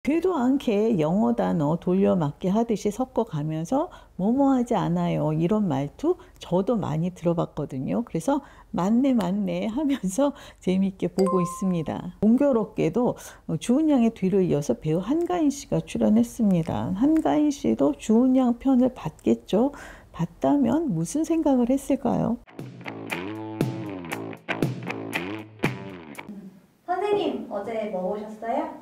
되도 않게 영어 단어 돌려막기 하듯이 섞어가면서 뭐뭐 하지 않아요 이런 말투 저도 많이 들어봤거든요. 그래서 맞네 맞네 하면서 재미있게 보고 있습니다. 공교롭게도 주은 양의 뒤를 이어서 배우 한가인 씨가 출연했습니다. 한가인 씨도 주은 양 편을 봤겠죠. 봤다면 무슨 생각을 했을까요? 선생님, 어제 뭐 보셨어요?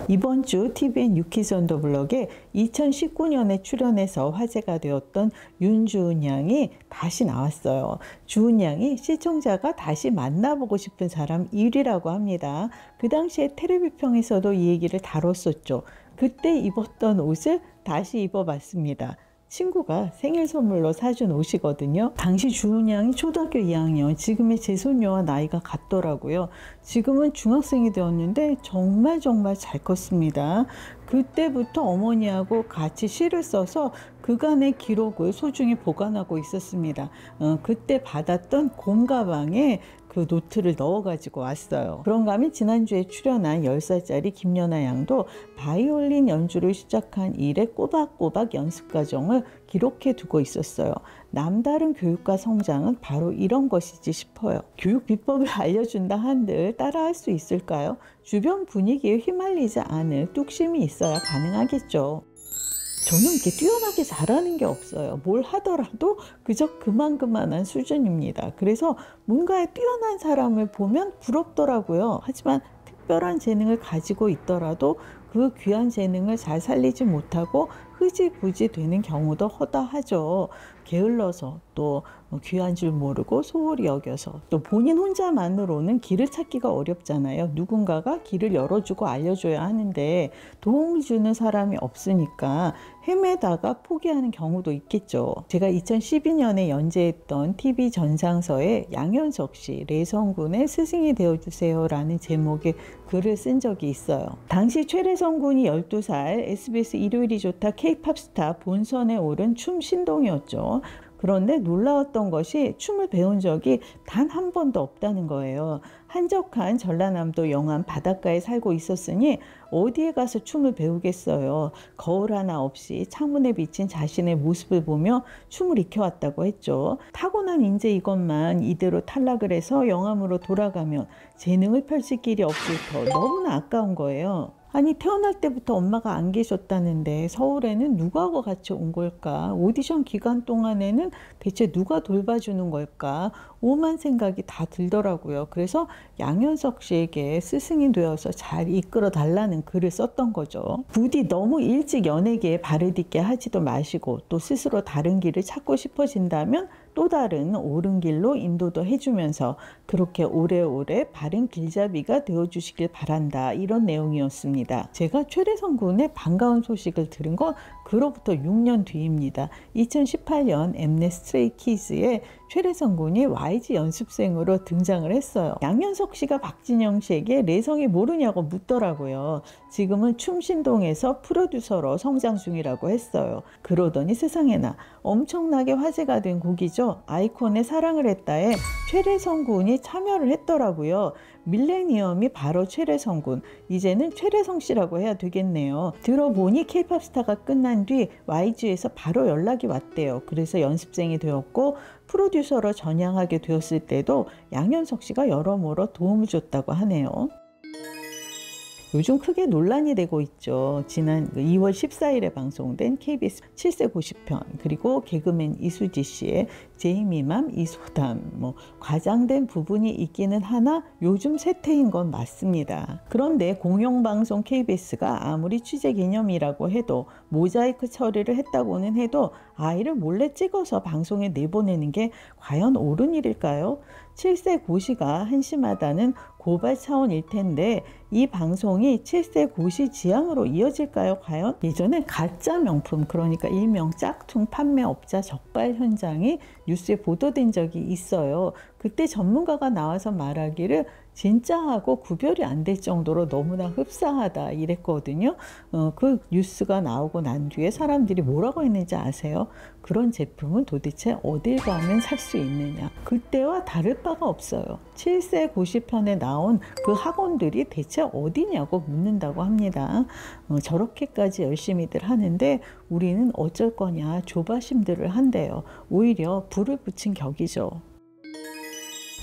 이번 주 TVN 유키즈 온 더 블럭에 2019년에 출연해서 화제가 되었던 윤주은 양이 다시 나왔어요. 주은 양이 시청자가 다시 만나보고 싶은 사람 1위라고 합니다. 그 당시에 텔레비평에서도 이 얘기를 다뤘었죠. 그때 입었던 옷을 다시 입어봤습니다. 친구가 생일 선물로 사준 옷이거든요. 당시 주은 양이 초등학교 2학년, 지금의 제 손녀와 나이가 같더라고요. 지금은 중학생이 되었는데 정말 잘 컸습니다. 그때부터 어머니하고 같이 시를 써서 그간의 기록을 소중히 보관하고 있었습니다. 그때 받았던 곰가방에 그 노트를 넣어가지고 왔어요. 그런가 하면 지난주에 출연한 10살짜리 김연아 양도 바이올린 연주를 시작한 이래 꼬박꼬박 연습 과정을 기록해 두고 있었어요. 남다른 교육과 성장은 바로 이런 것이지 싶어요. 교육 비법을 알려준다 한들 따라할 수 있을까요? 주변 분위기에 휘말리지 않을 뚝심이 있어야 가능하겠죠. 저는 이렇게 뛰어나게 잘하는 게 없어요. 뭘 하더라도 그저 그만한 수준입니다. 그래서 뭔가에 뛰어난 사람을 보면 부럽더라고요. 하지만 특별한 재능을 가지고 있더라도 그 귀한 재능을 잘 살리지 못하고 흐지부지 되는 경우도 허다하죠. 게을러서 또 귀한 줄 모르고 소홀히 여겨서 또 본인 혼자만으로는 길을 찾기가 어렵잖아요. 누군가가 길을 열어주고 알려줘야 하는데 도움을 주는 사람이 없으니까 헤매다가 포기하는 경우도 있겠죠. 제가 2012년에 연재했던 TV 전상서에 양현석 씨, 레성군의 스승이 되어주세요 라는 제목의 글을 쓴 적이 있어요. 당시 최래성 군이 12살 SBS 일요일이 좋다 K-팝 스타 본선에 오른 춤 신동이었죠. 그런데 놀라웠던 것이 춤을 배운 적이 단 한 번도 없다는 거예요. 한적한 전라남도 영암 바닷가에 살고 있었으니 어디에 가서 춤을 배우겠어요. 거울 하나 없이 창문에 비친 자신의 모습을 보며 춤을 익혀왔다고 했죠. 타고난 인재 이것만 이대로 탈락을 해서 영암으로 돌아가면 재능을 펼칠 길이 없을 터 너무나 아까운 거예요. 아니 태어날 때부터 엄마가 안 계셨다는데 서울에는 누구하고 같이 온 걸까? 오디션 기간 동안에는 대체 누가 돌봐주는 걸까? 오만 생각이 다 들더라고요. 그래서 양현석 씨에게 스승이 되어서 잘 이끌어 달라는 글을 썼던 거죠. 부디 너무 일찍 연예계에 발을 딛게 하지도 마시고 또 스스로 다른 길을 찾고 싶어진다면 또 다른 옳은 길로 인도도 해주면서 그렇게 오래오래 바른 길잡이가 되어주시길 바란다. 이런 내용이었습니다. 제가 최래성 군의 반가운 소식을 들은 건 그로부터 6년 뒤입니다. 2018년 엠넷 스트레이키즈에 최래성 군이 YG 연습생으로 등장을 했어요. 양현석 씨가 박진영 씨에게 레성이 모르냐고 묻더라고요. 지금은 춤신동에서 프로듀서로 성장 중이라고 했어요. 그러더니 세상에나 엄청나게 화제가 된 곡이죠. 아이콘의 사랑을 했다에 최래성 군이 참여를 했더라고요. 밀레니엄이 바로 최래성 군, 이제는 최래성 씨라고 해야 되겠네요. 들어보니 K-팝 스타가 끝난 뒤 YG에서 바로 연락이 왔대요. 그래서 연습생이 되었고 프로듀서로 전향하게 되었을 때도 양현석 씨가 여러모로 도움을 줬다고 하네요. 요즘 크게 논란이 되고 있죠. 지난 2월 14일에 방송된 KBS 7세 고시편, 그리고 개그맨 이수지 씨의 제이미맘 이소담, 과장된 부분이 있기는 하나 요즘 세태인 건 맞습니다. 그런데 공영방송 KBS가 아무리 취재 개념이라고 해도 모자이크 처리를 했다고는 해도 아이를 몰래 찍어서 방송에 내보내는 게 과연 옳은 일일까요? 7세 고시가 한심하다는 고발 차원일 텐데 이 방송이 7세 고시 지향으로 이어질까요 과연? 예전에 가짜 명품, 그러니까 일명 짝퉁 판매업자 적발 현장이 뉴스에 보도된 적이 있어요. 그때 전문가가 나와서 말하기를 진짜하고 구별이 안 될 정도로 너무나 흡사하다 이랬거든요. 그 뉴스가 나오고 난 뒤에 사람들이 뭐라고 했는지 아세요? 그런 제품은 도대체 어딜 가면 살 수 있느냐. 그때와 다를 바가 없어요. 7세 90편에 나온 그 학원들이 대체 어디냐고 묻는다고 합니다. 저렇게까지 열심히들 하는데 우리는 어쩔 거냐 조바심들을 한대요. 오히려 불을 붙인 격이죠.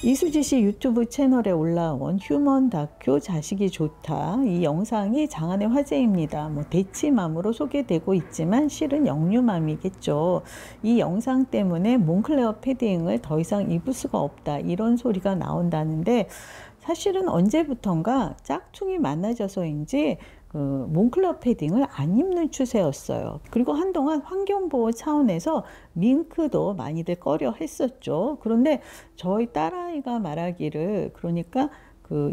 이수지 씨 유튜브 채널에 올라온 휴먼 다큐 자식이 좋다. 이 영상이 장안의 화제입니다. 대치맘으로 소개되고 있지만 실은 역류맘이겠죠. 이 영상 때문에 몽클레어 패딩을 더 이상 입을 수가 없다. 이런 소리가 나온다는데 사실은 언제부턴가 짝퉁이 많아져서인지 몽클레어 패딩을 안 입는 추세였어요. 그리고 한동안 환경보호 차원에서 밍크도 많이들 꺼려 했었죠. 그런데 저희 딸아이가 말하기를, 그러니까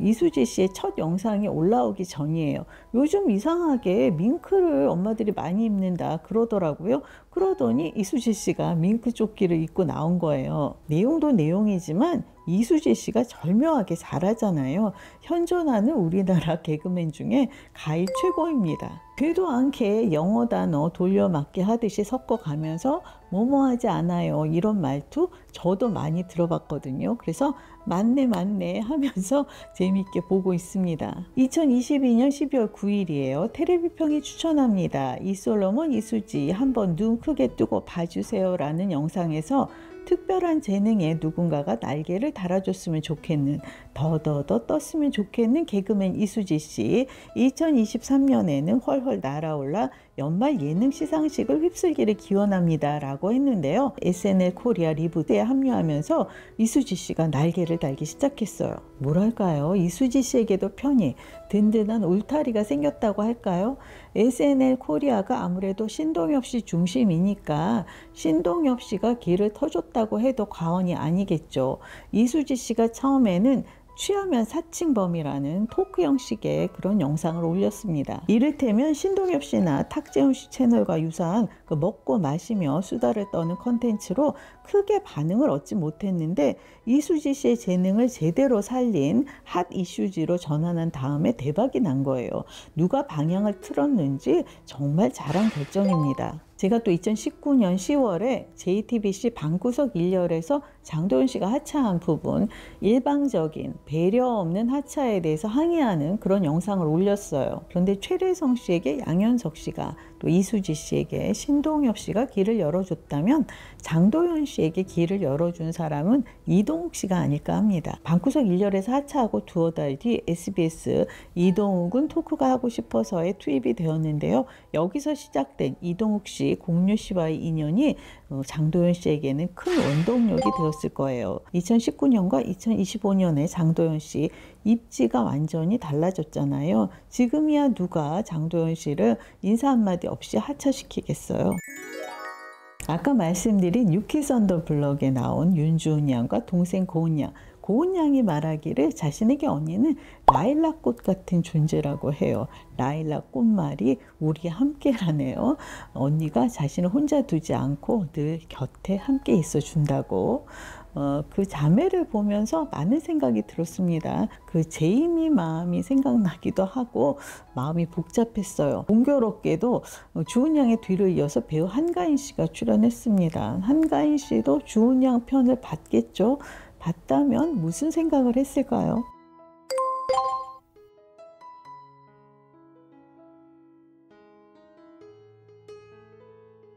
이수지 씨의 첫 영상이 올라오기 전이에요. 요즘 이상하게 밍크를 엄마들이 많이 입는다 그러더라고요. 그러더니 이수지 씨가 밍크 조끼를 입고 나온 거예요. 내용도 내용이지만 이수지 씨가 절묘하게 잘하잖아요. 현존하는 우리나라 개그맨 중에 가히 최고입니다. 되도 않게 영어 단어 돌려막기 하듯이 섞어가면서 뭐뭐하지 않아요 이런 말투 저도 많이 들어봤거든요. 그래서 맞네 하면서 재미있게 보고 있습니다. 2022년 12월 9일이에요. 테레비평이 추천합니다. 이솔로몬 이수지 한번 눈 크게 뜨고 봐주세요 라는 영상에서 특별한 재능에 누군가가 날개를 달아줬으면 좋겠는, 더더더 떴으면 좋겠는 개그맨 이수지 씨. 2023년에는 훨훨 날아올라 연말 예능 시상식을 휩쓸기를 기원합니다 라고 했는데요. SNL 코리아 리부트에 합류하면서 이수지 씨가 날개를 달기 시작했어요. 뭐랄까요? 이수지 씨에게도 편히 든든한 울타리가 생겼다고 할까요? SNL 코리아가 아무래도 신동엽 씨 중심이니까 신동엽 씨가 길을 터줬다고 해도 과언이 아니겠죠. 이수지 씨가 처음에는 취하면 사칭범이라는 토크 형식의 그런 영상을 올렸습니다. 이를테면 신동엽 씨나 탁재훈 씨 채널과 유사한 먹고 마시며 수다를 떠는 컨텐츠로 크게 반응을 얻지 못했는데 이수지 씨의 재능을 제대로 살린 핫 이슈지로 전환한 다음에 대박이 난 거예요. 누가 방향을 틀었는지 정말 잘한 결정입니다. 제가 또 2019년 10월에 JTBC 방구석 1열에서 장도연 씨가 하차한 부분, 일방적인 배려 없는 하차에 대해서 항의하는 그런 영상을 올렸어요. 그런데 최래성 씨에게 양현석 씨가, 또 이수지 씨에게 신동엽 씨가 길을 열어줬다면 장도연 씨에게 길을 열어준 사람은 이동욱 씨가 아닐까 합니다. 방구석 1열에서 하차하고 두어 달 뒤 SBS 이동욱은 토크가 하고 싶어서에 투입이 되었는데요. 여기서 시작된 이동욱 씨, 공유 씨와의 인연이 장도연 씨에게는 큰 원동력이 되었을 거예요. 2019년과 2025년에 장도연 씨 입지가 완전히 달라졌잖아요. 지금이야 누가 장도연 씨를 인사 한마디 없이 하차시키겠어요. 아까 말씀드린 유키즈 언더 블럭에 나온 윤주은 양과 동생 고은 양. 고은 양이 말하기를 자신에게 언니는 라일락꽃 같은 존재라고 해요. 라일락 꽃말이 우리 함께라네요. 언니가 자신을 혼자 두지 않고 늘 곁에 함께 있어 준다고. 그 자매를 보면서 많은 생각이 들었습니다. 그 제이미 마음이 생각나기도 하고 마음이 복잡했어요. 공교롭게도 주은 양의 뒤를 이어서 배우 한가인 씨가 출연했습니다. 한가인 씨도 주은 양 편을 봤겠죠. 봤다면 무슨 생각을 했을까요?